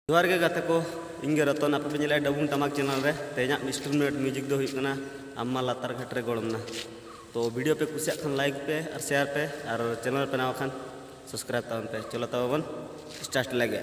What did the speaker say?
जोहार के गाते को इंगे रतन आप पे नेला डबुन टमाक चैनल रे तेजा इंस्ट्रूमेंट म्यूजिक दो हुई कना अम्मा लातार घाट रे गड़मना। तो वीडियो पे कुछ खान लाइक पे और शेयर पे और चैनल पे ना खान सब्सक्राइब तावन पे। चलो तब स्टार्ट लगे।